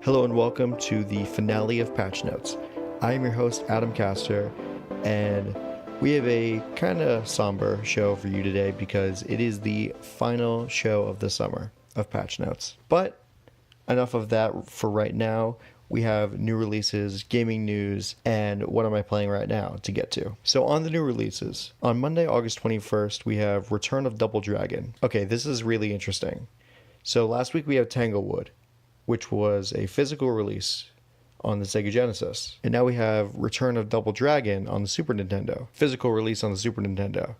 Hello and welcome to the finale of Patch Notes. I am your host, Adam Castor, and we have a kind of somber show for you today because it is the final show of the summer of Patch Notes. But enough of that for right now. We have new releases, gaming news, and what am I playing right now to get to. So on the new releases, on Monday, August 21st, we have Return of Double Dragon. Okay, this is really interesting. So last week we had Tanglewood, which was a physical release on the Sega Genesis. And now we have Return of Double Dragon on the Super Nintendo. Physical release on the Super Nintendo.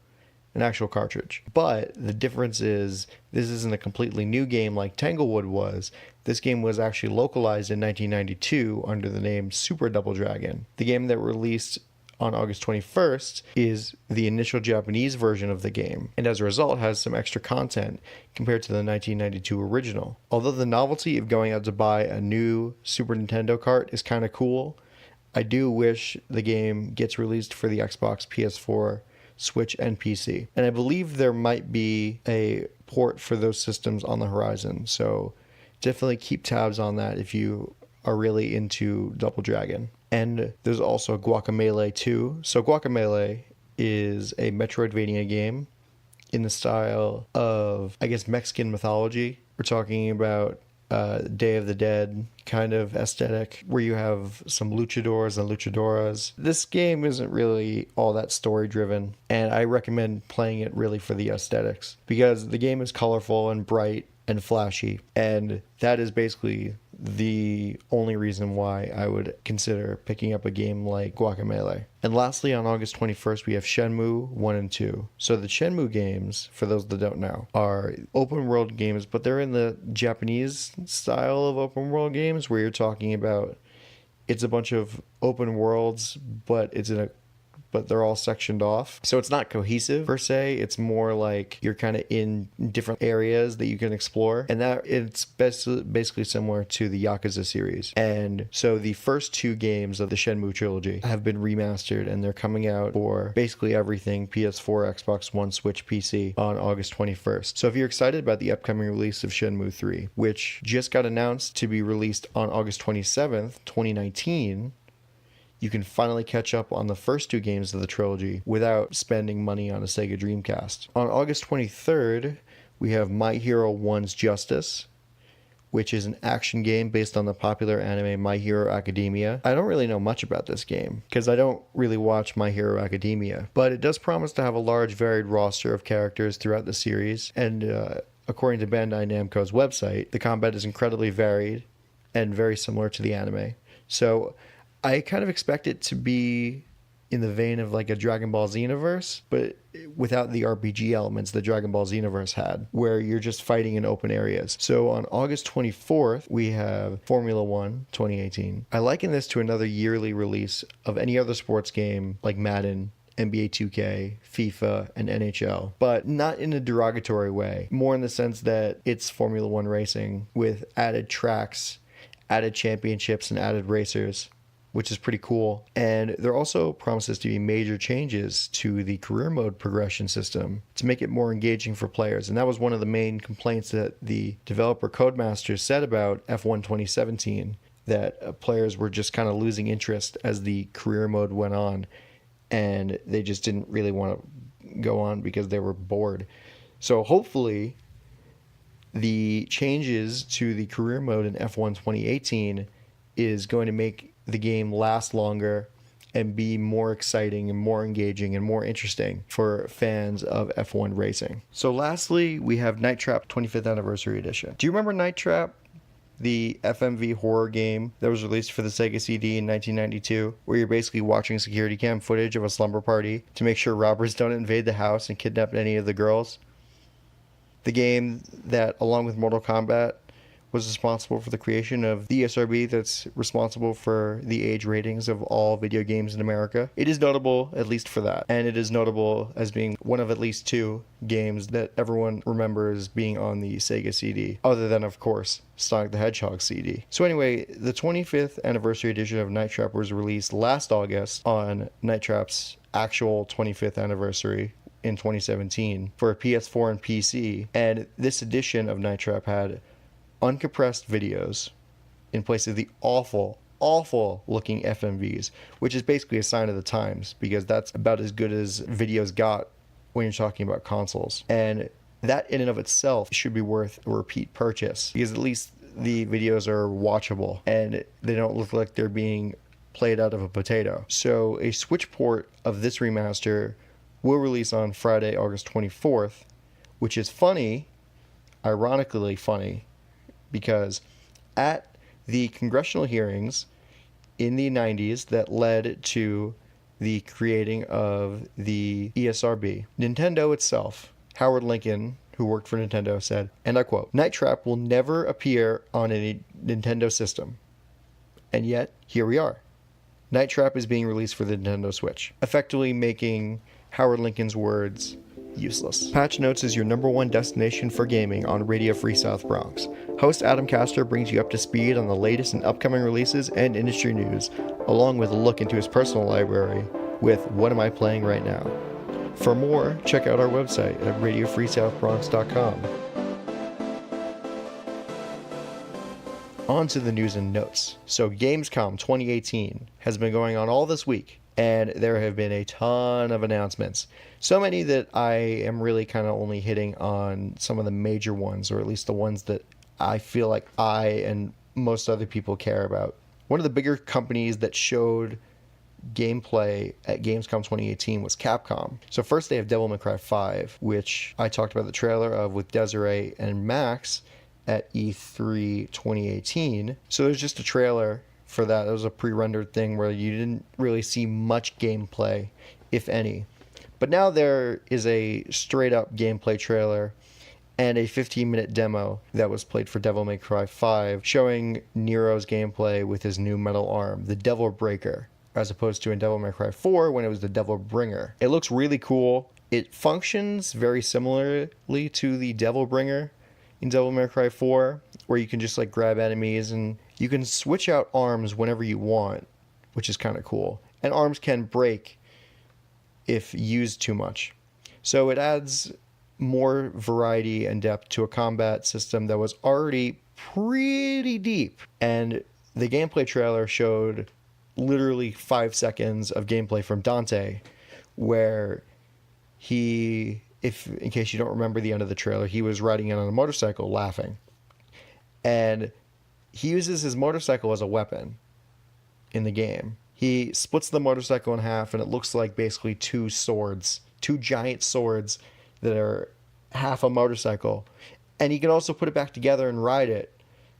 An actual cartridge. But the difference is this isn't a completely new game like Tanglewood was. This game was actually localized in 1992 under the name Super Double Dragon. The game that released on August 21st is the initial Japanese version of the game, and as a result has some extra content compared to the 1992 original. Although the novelty of going out to buy a new Super Nintendo cart is kind of cool, I do wish the game gets released for the Xbox, PS4, Switch, and PC. And I believe there might be a port for those systems on the horizon, so definitely keep tabs on that if you are really into Double Dragon. And there's also Guacamelee 2. So Guacamelee is a Metroidvania game in the style of, I guess, Mexican mythology. We're talking about Day of the Dead kind of aesthetic where you have some luchadors and luchadoras. This game isn't really all that story driven, and I recommend playing it really for the aesthetics because the game is colorful and bright and flashy, and that is basically the only reason why I would consider picking up a game like Guacamelee. And lastly, on August 21st, we have Shenmue 1 and 2. So the Shenmue games, for those that don't know, are open world games, but they're in the Japanese style of open world games where you're talking about it's a bunch of open worlds, but they're all sectioned off. So it's not cohesive per se. It's more like you're kind of in different areas that you can explore. And that it's basically similar to the Yakuza series. And so the first two games of the Shenmue trilogy have been remastered and they're coming out for basically everything PS4, Xbox One, Switch, PC on August 21st. So if you're excited about the upcoming release of Shenmue 3, which just got announced to be released on August 27th, 2019, you can finally catch up on the first two games of the trilogy without spending money on a Sega Dreamcast. On August 23rd, we have My Hero 1's Justice, which is an action game based on the popular anime My Hero Academia. I don't really know much about this game because I don't really watch My Hero Academia, but it does promise to have a large varied roster of characters throughout the series, and according to Bandai Namco's website, the combat is incredibly varied and very similar to the anime. So I kind of expect it to be in the vein of like a Dragon Ball Xenoverse, but without the RPG elements that Dragon Ball Xenoverse had, where you're just fighting in open areas. So on August 24th, we have Formula One 2018. I liken this to another yearly release of any other sports game like Madden, NBA 2K, FIFA, and NHL, but not in a derogatory way, more in the sense that it's Formula One racing with added tracks, added championships, and added racers, which is pretty cool. And there also promises to be major changes to the career mode progression system to make it more engaging for players. And that was one of the main complaints that the developer Codemasters said about F1 2017, that players were just kind of losing interest as the career mode went on, and they just didn't really want to go on because they were bored. So hopefully the changes to the career mode in F1 2018 is going to make the game last longer and be more exciting and more engaging and more interesting for fans of F1 racing. So lastly, we have Night Trap 25th Anniversary Edition. Do you remember Night Trap, the FMV horror game that was released for the Sega CD in 1992, where you're basically watching security cam footage of a slumber party to make sure robbers don't invade the house and kidnap any of the girls? The game that, along with Mortal Kombat, was responsible for the creation of the ESRB that's responsible for the age ratings of all video games in America. It is notable, at least for that. And it is notable as being one of at least two games that everyone remembers being on the Sega CD, other than, of course, Sonic the Hedgehog CD. So anyway, the 25th anniversary edition of Night Trap was released last August on Night Trap's actual 25th anniversary in 2017 for PS4 and PC. And this edition of Night Trap had uncompressed videos in place of the awful looking FMVs, which is basically a sign of the times because that's about as good as videos got when you're talking about consoles. And that in and of itself should be worth a repeat purchase because at least the videos are watchable and they don't look like they're being played out of a potato. So a Switch port of this remaster will release on Friday, August 24th, which is funny, ironically funny, because at the congressional hearings in the 90s that led to the creating of the ESRB, Nintendo itself, Howard Lincoln, who worked for Nintendo, said, and I quote, "Night Trap will never appear on a Nintendo system." And yet, here we are. Night Trap is being released for the Nintendo Switch, effectively making Howard Lincoln's words useless. Patch Notes is your #1 destination for gaming on Radio Free South Bronx. Host Adam Castor brings you up to speed on the latest and upcoming releases and industry news, along with a look into his personal library with What Am I Playing Right Now? For more, check out our website at radiofreesouthbronx.com. On to the news and notes. So Gamescom 2018 has been going on all this week, and there have been a ton of announcements. So many that I am really kind of only hitting on some of the major ones, or at least the ones that I feel like I and most other people care about. One of the bigger companies that showed gameplay at Gamescom 2018 was Capcom. So first they have Devil May Cry 5, which I talked about the trailer of with Desiree and Max at E3 2018. So there's just a trailer for that. It was a pre-rendered thing where you didn't really see much gameplay, if any. But now there is a straight up gameplay trailer and a 15-minute demo that was played for Devil May Cry 5 showing Nero's gameplay with his new metal arm, the Devil Breaker, as opposed to in Devil May Cry 4 when it was the Devil Bringer. It looks really cool. It functions very similarly to the Devil Bringer in Devil May Cry 4, where you can just like grab enemies and you can switch out arms whenever you want, which is kind of cool. And arms can break if used too much. So it adds more variety and depth to a combat system that was already pretty deep. And the gameplay trailer showed literally 5 seconds of gameplay from Dante, where he, if in case you don't remember the end of the trailer, he was riding in on a motorcycle laughing. And he uses his motorcycle as a weapon in the game. He splits the motorcycle in half and it looks like basically two giant swords that are half a motorcycle. And he can also put it back together and ride it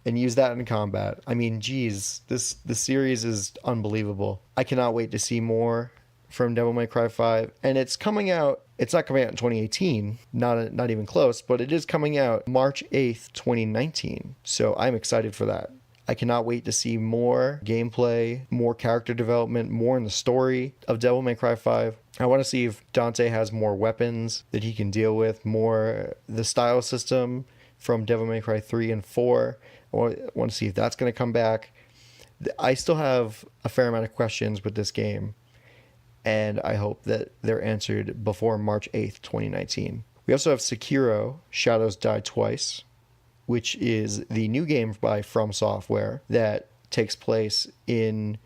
and use that in combat. I mean, geez, the series is unbelievable. I cannot wait to see more from Devil May Cry 5. And it's coming out, it's not coming out in 2018, not even close, but it is coming out March 8th, 2019. So I'm excited for that. I cannot wait to see more gameplay, more character development, more in the story of Devil May Cry 5. I want to see if Dante has more weapons that he can deal with, more the style system from Devil May Cry 3 and 4. I want to see if that's going to come back. I still have a fair amount of questions with this game, and I hope that they're answered before March 8th, 2019. We also have Sekiro: Shadows Die Twice, which is the new game by From Software that takes place in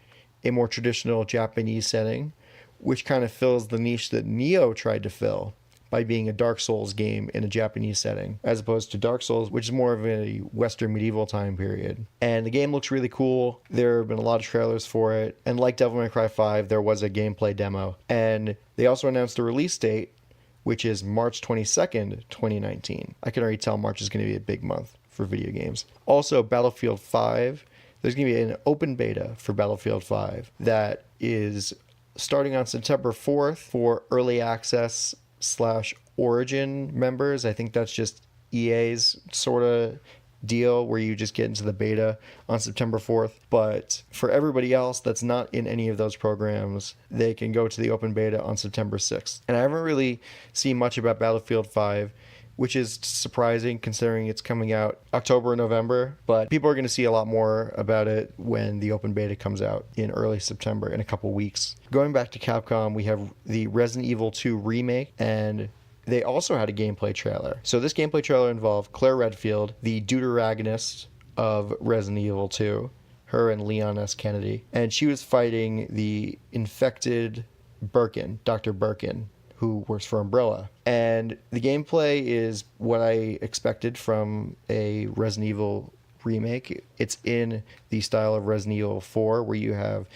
a more traditional Japanese setting, which kind of fills the niche that Nioh tried to fill by being a Dark Souls game in a Japanese setting, as opposed to Dark Souls, which is more of a Western medieval time period. And the game looks really cool. There have been a lot of trailers for it. And like Devil May Cry 5, there was a gameplay demo. And they also announced the release date, which is March 22nd, 2019. I can already tell March is going to be a big month for video games. Also, Battlefield 5. There's going to be an open beta for Battlefield 5 that is starting on September 4th for early access / Origin members. I think that's just EA's sort of deal where you just get into the beta on September 4th. But for everybody else that's not in any of those programs, they can go to the open beta on September 6th. And I haven't really seen much about Battlefield 5, which is surprising considering it's coming out October and November. But people are going to see a lot more about it when the open beta comes out in early September, in a couple weeks. Going back to Capcom, we have the Resident Evil 2 remake, and they also had a gameplay trailer. So this gameplay trailer involved Claire Redfield, the deuteragonist of Resident Evil 2, her and Leon S. Kennedy. And she was fighting the infected Birkin, Dr. Birkin, who works for Umbrella. And the gameplay is what I expected from a Resident Evil remake. It's in the style of Resident Evil 4, where you have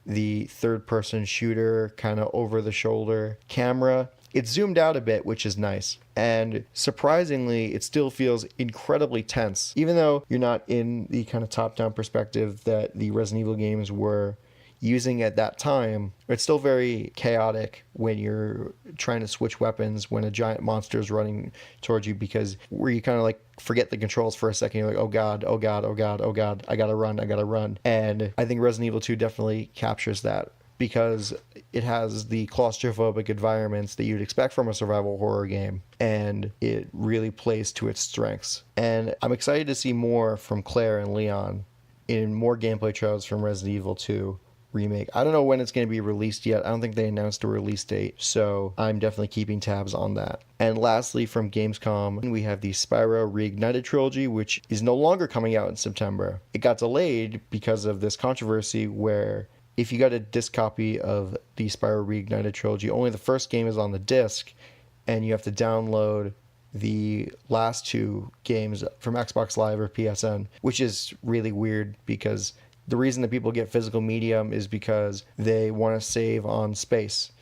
the third-person shooter, kind of over-the-shoulder camera. It's zoomed out a bit, which is nice. And surprisingly, it still feels incredibly tense. Even though you're not in the kind of top-down perspective that the Resident Evil games were using at that time, it's still very chaotic when you're trying to switch weapons when a giant monster is running towards you, because where you kind of like forget the controls for a second. You're like, oh god, oh god, oh god, oh god, I gotta run. And I think Resident Evil 2 definitely captures that, because it has the claustrophobic environments that you'd expect from a survival horror game, and it really plays to its strengths. And I'm excited to see more from Claire and Leon in more gameplay trailers from Resident Evil 2 remake. I don't know when it's going to be released yet. I don't think they announced a release date, so I'm definitely keeping tabs on that. And lastly, from Gamescom, we have the Spyro Reignited trilogy, which is no longer coming out in September. It got delayed because of this controversy where if you got a disc copy of the Spyro Reignited trilogy, only the first game is on the disc, and you have to download the last two games from Xbox Live or PSN, which is really weird, because the reason that people get physical medium is because they want to save on space.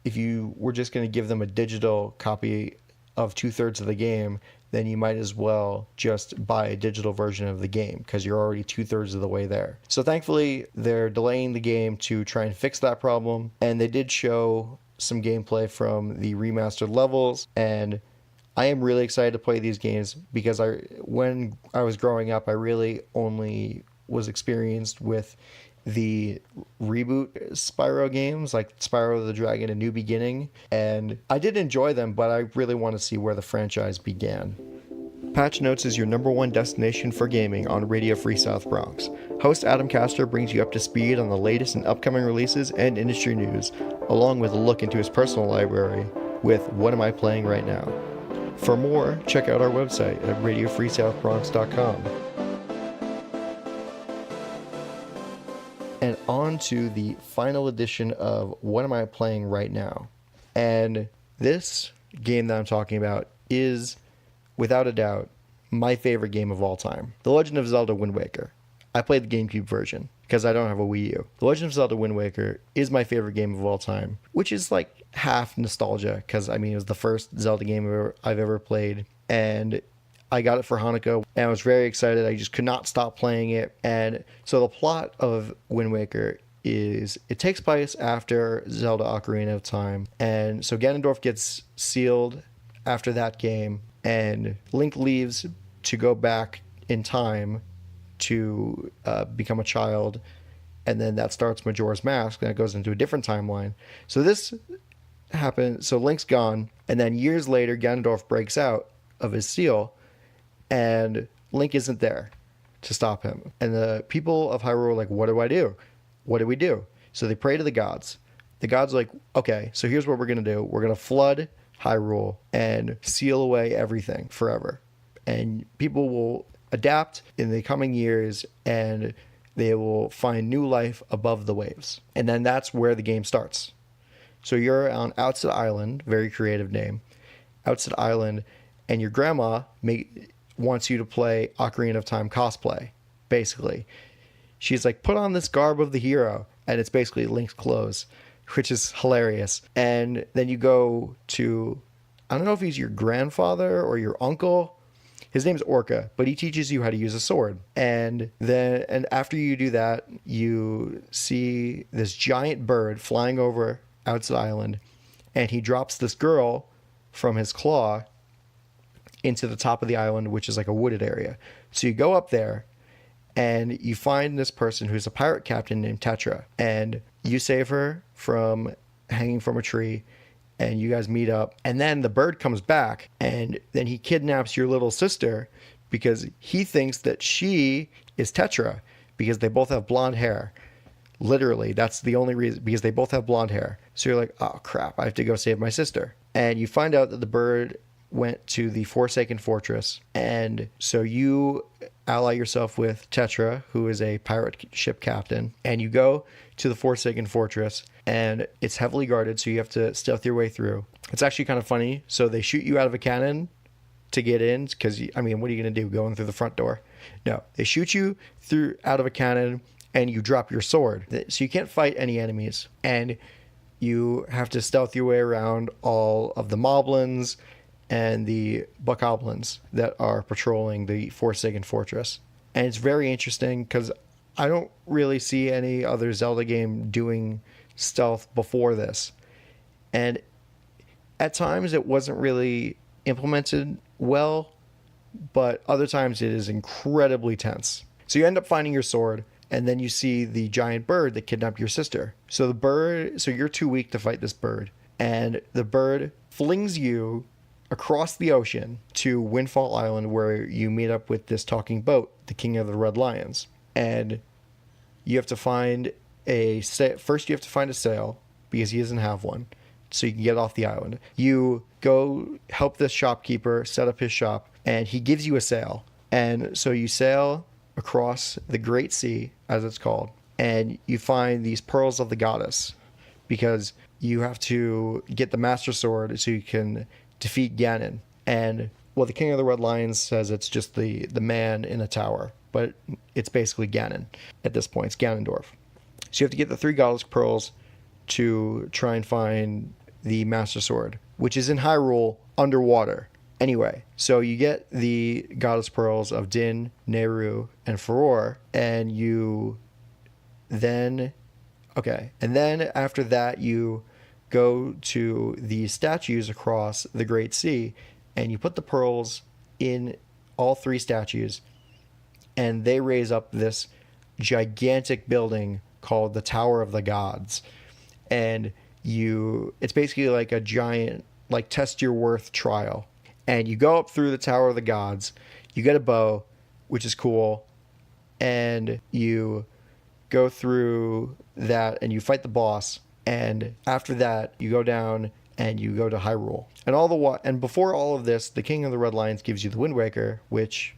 If you were just going to give them a digital copy of 2/3 of the game, then you might as well just buy a digital version of the game, because you're already 2/3 of the way there. So thankfully, they're delaying the game to try and fix that problem, and they did show some gameplay from the remastered levels, and I am really excited to play these games, because when I was growing up, I really only was experienced with the reboot Spyro games, like Spyro the Dragon: A New Beginning, and I did enjoy them, but I really want to see where the franchise began. Patch Notes is your #1 destination for gaming on Radio Free South Bronx. Host Adam Castor brings you up to speed on the latest and upcoming releases and industry news, along with a look into his personal library with What Am I Playing Right Now? For more, check out our website at radiofreesouthbronx.com. And on to the final edition of What Am I Playing Right Now? And this game that I'm talking about is, without a doubt, my favorite game of all time. The Legend of Zelda Wind Waker. I played the GameCube version because I don't have a Wii U. The Legend of Zelda Wind Waker is my favorite game of all time, which is like half nostalgia, because I mean, it was the first Zelda game I've ever played, and I got it for Hanukkah, and I was very excited. I just could not stop playing it. And so the plot of Wind Waker is, it takes place after Zelda Ocarina of Time. And so Ganondorf gets sealed after that game, and Link leaves to go back in time to become a child. And then that starts Majora's Mask, and it goes into a different timeline. So this happened, so Link's gone, and then years later, Ganondorf breaks out of his seal, and Link isn't there to stop him. And the people of Hyrule are like, what do I do? What do we do? So they pray to the gods. The gods are like, okay, so here's what we're going to do. We're going to flood Hyrule and seal away everything forever. And people will adapt in the coming years, and they will find new life above the waves. And then that's where the game starts. So you're on Outset Island, very creative name, Outset Island, and your grandma wants you to play Ocarina of Time cosplay, basically. She's like, put on this garb of the hero, and it's basically Link's clothes, which is hilarious. And then you go to, I don't know if he's your grandfather or your uncle. His name's Orca, but he teaches you how to use a sword. And after you do that, you see this giant bird flying over Outset Island, and he drops this girl from his claw into the top of the island, which is like a wooded area. So you go up there, and you find this person who's a pirate captain named Tetra, and you save her from hanging from a tree, and you guys meet up. And then the bird comes back, and then he kidnaps your little sister because he thinks that she is Tetra, because they both have blonde hair. Literally, that's the only reason, because they both have blonde hair. So you're like, oh crap, I have to go save my sister. And you find out that the bird went to the Forsaken Fortress. And so you ally yourself with Tetra, who is a pirate ship captain, and you go to the Forsaken Fortress, and it's heavily guarded, so you have to stealth your way through. It's actually kind of funny. So they shoot you out of a cannon to get in, because, I mean, what are you going to do, going through the front door? No, they shoot you through out of a cannon, and you drop your sword. So you can't fight any enemies, and you have to stealth your way around all of the moblins and the bokoblins that are patrolling the Forsaken Fortress. And it's very interesting because I don't really see any other Zelda game doing stealth before this. And at times it wasn't really implemented well, but other times it is incredibly tense. So you end up finding your sword, and then you see the giant bird that kidnapped your sister. So you're too weak to fight this bird. And the bird flings you across the ocean to Windfall Island, where you meet up with this talking boat, the King of the Red Lions. And you have to find first you have to find a sail, because he doesn't have one, so you can get off the island. You go help this shopkeeper set up his shop, and he gives you a sail. And so you sail across the Great Sea, as it's called, and you find these pearls of the goddess, because you have to get the Master Sword so you can defeat Ganon. And, well, the King of the Red Lions says it's just the man in a tower, but it's basically Ganon at this point. It's Ganondorf. So you have to get the 3 goddess pearls to try and find the Master Sword, which is in Hyrule underwater. Anyway, so you get the goddess pearls of Din, Nehru, and Farore, and then after that you go to the statues across the Great Sea, and you put the pearls in all 3 statues, and they raise up this gigantic building called the Tower of the Gods. And it's basically like a giant, like, test your worth trial. And you go up through the Tower of the Gods, you get a bow, which is cool, and you go through that and you fight the boss. And after that, you go down and you go to Hyrule. And before all of this, the King of the Red Lions gives you the Wind Waker, which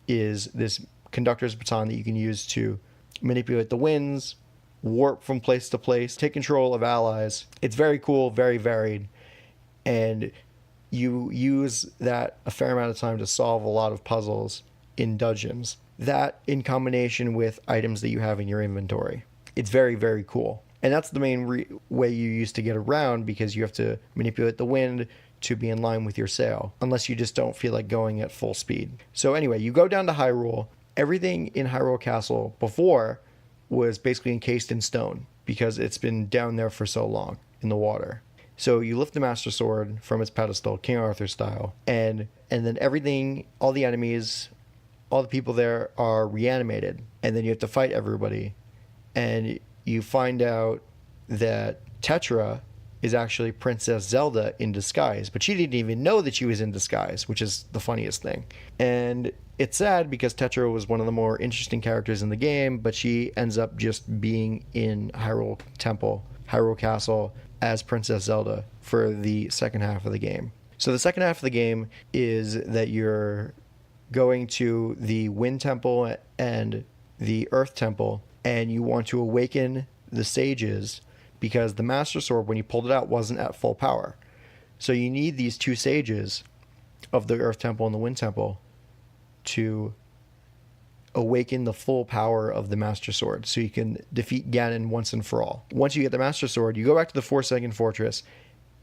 is this conductor's baton that you can use to manipulate the winds, warp from place to place, take control of allies. It's very cool, very varied, and you use that a fair amount of time to solve a lot of puzzles in dungeons. That in combination with items that you have in your inventory. It's very, very cool. And that's the main way you use to get around, because you have to manipulate the wind to be in line with your sail, unless you just don't feel like going at full speed. So anyway, you go down to Hyrule. Everything in Hyrule Castle before was basically encased in stone, because it's been down there for so long in the water. So you lift the Master Sword from its pedestal, King Arthur style, and then everything, all the enemies, all the people there are reanimated, and then you have to fight everybody. And you find out that Tetra is actually Princess Zelda in disguise, but she didn't even know that she was in disguise, which is the funniest thing. And it's sad, because Tetra was one of the more interesting characters in the game, but she ends up just being in Hyrule Castle, as Princess Zelda for the second half of the game. So the second half of the game is that you're going to the Wind Temple and the Earth Temple, and you want to awaken the sages, because the Master Sword, when you pulled it out, wasn't at full power. So you need these 2 sages of the Earth Temple and the Wind Temple to awaken the full power of the Master Sword, so you can defeat Ganon once and for all. Once you get the Master Sword, you go back to the Forsaken Fortress,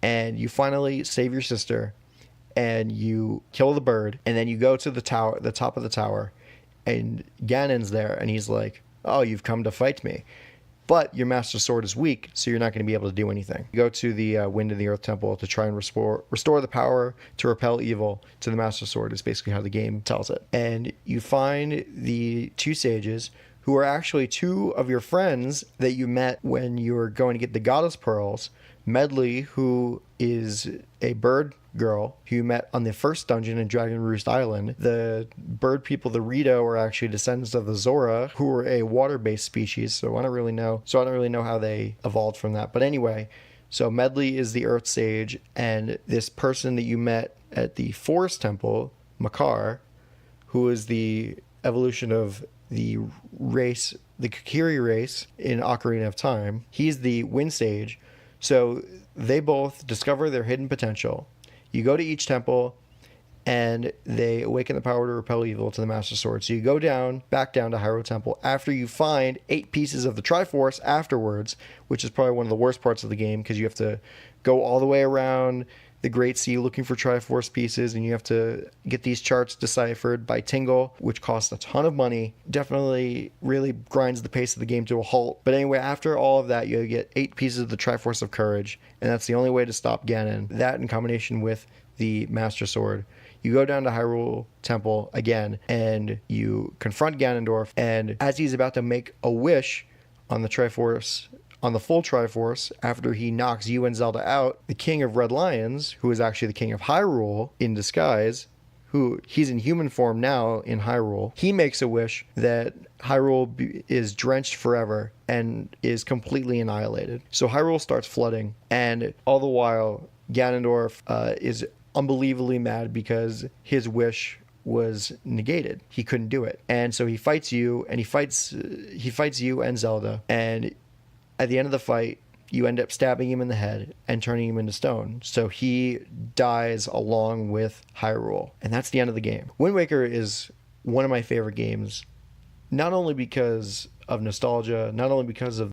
and you finally save your sister, and you kill the bird, and then you go to the tower, the top of the tower, and Ganon's there, and he's like, "Oh, you've come to fight me." But your Master Sword is weak, so you're not going to be able to do anything. You go to the Wind and the Earth Temple to try and restore the power to repel evil to the Master Sword, is basically how the game tells it. And you find the 2 sages, who are actually 2 of your friends that you met when you were going to get the Goddess Pearls. Medley, who is a bird girl who you met on the first dungeon in Dragon Roost Island. The bird people, the Rito, are actually descendants of the Zora, who were a water-based species, so I don't really know how they evolved from that. But anyway, So Medli is the Earth Sage, and this person that you met at the Forest Temple, Makar, who is the evolution of the race, the Kokiri race in Ocarina of Time, he's the Wind Sage. So they both discover their hidden potential. You go to each temple, and they awaken the power to repel evil to the Master Sword. So you go back down to Hyrule Temple after you find 8 pieces of the Triforce afterwards, which is probably one of the worst parts of the game because you have to go all the way around the Great Sea looking for Triforce pieces, and you have to get these charts deciphered by Tingle, which costs a ton of money. Definitely really grinds the pace of the game to a halt. But anyway, after all of that, you get 8 pieces of the Triforce of Courage, and that's the only way to stop Ganon. That in combination with the Master Sword. You go down to Hyrule Temple again, and you confront Ganondorf, and as he's about to make a wish on the Triforce, on the full Triforce, after he knocks you and Zelda out, the King of Red Lions, who is actually the King of Hyrule in disguise, who he's in human form now in Hyrule, he makes a wish that Hyrule is drenched forever and is completely annihilated. So Hyrule starts flooding, and all the while, Ganondorf is unbelievably mad because his wish was negated. He couldn't do it. And so he fights you, and he fights you and Zelda, and at the end of the fight, you end up stabbing him in the head and turning him into stone. So he dies along with Hyrule. And that's the end of the game. Wind Waker is one of my favorite games, not only because of nostalgia, not only because of